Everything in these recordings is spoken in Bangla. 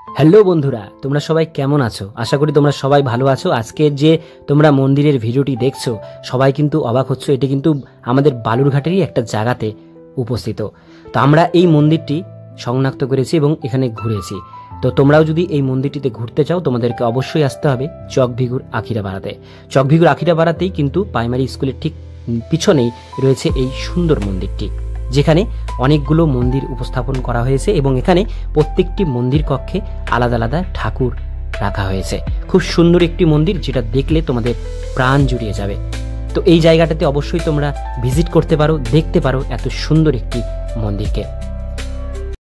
হ্যালো বন্ধুরা, তোমরা সবাই কেমন আছো? আশা করি তোমরা সবাই ভালো আছো। আজকের যে তোমরা মন্দিরের ভিডিওটি দেখছো সবাই কিন্তু অবাক হচ্ছ, এটি কিন্তু আমাদের বালুরঘাটেরই একটা জায়গাতে উপস্থিত। তো আমরা এই মন্দিরটি শনাক্ত করেছি এবং এখানে ঘুরেছি। তো তোমরাও যদি এই মন্দিরটিতে ঘুরতে চাও তোমাদেরকে অবশ্যই আসতে হবে চকভিগুর আখিরাপাড়াতে। চকভিগুর আখিরাপাড়াতেই কিন্তু প্রাইমারি স্কুলের ঠিক পিছনেই রয়েছে এই সুন্দর মন্দিরটি, যেখানে অনেকগুলো মন্দির উপস্থাপন করা হয়েছে এবং এখানে প্রত্যেকটি মন্দির কক্ষে আলাদা আলাদা ঠাকুর রাখা হয়েছে। খুব সুন্দর একটি মন্দির, যেটা দেখলে তোমাদের প্রাণ জুড়িয়ে যাবে। তো এই জায়গাটাতে অবশ্যই তোমরা ভিজিট করতে পারো, দেখতে পারো এত সুন্দর একটি মন্দিরকে।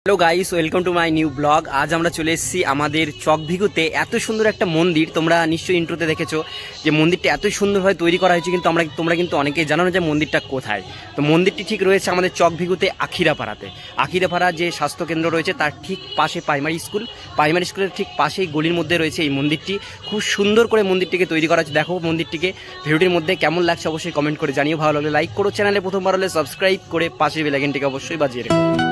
Hello guys, welcome to my new blog. আজ আমরা চলে এসেছি আমাদের চকভিগুতে। এত সুন্দর একটা মন্দির, তোমরা নিশ্চয়ই ইন্ট্রোতে দেখেছো যে মন্দিরটা এত সুন্দরভাবে তৈরি করা হয়েছে, কিন্তু তোমরা কিন্তু অনেকেই জানো না যে মন্দিরটা কোথায়। তো মন্দিরটি ঠিক রয়েছে আমাদের চকভিগুতে আখিরাপাড়াতে। আখিরাপাড়া যে স্বাস্থ্যকেন্দ্র রয়েছে তার ঠিক পাশে প্রাইমারি স্কুলের ঠিক পাশেই গলির মধ্যে রয়েছে এই মন্দিরটি। খুব সুন্দর করে মন্দিরটিকে তৈরি করা হয়েছে। দেখো মন্দিরটিকে, ভিডিওটির মধ্যে কেমন লাগছে অবশ্যই কমেন্ট করে জানিও। ভালো লাগলে লাইক করো, চ্যানেলে প্রথমবার হলে সাবস্ক্রাইব করে পাশের বেল আইকনটিকে অবশ্যই বাজিয়ে রেখো।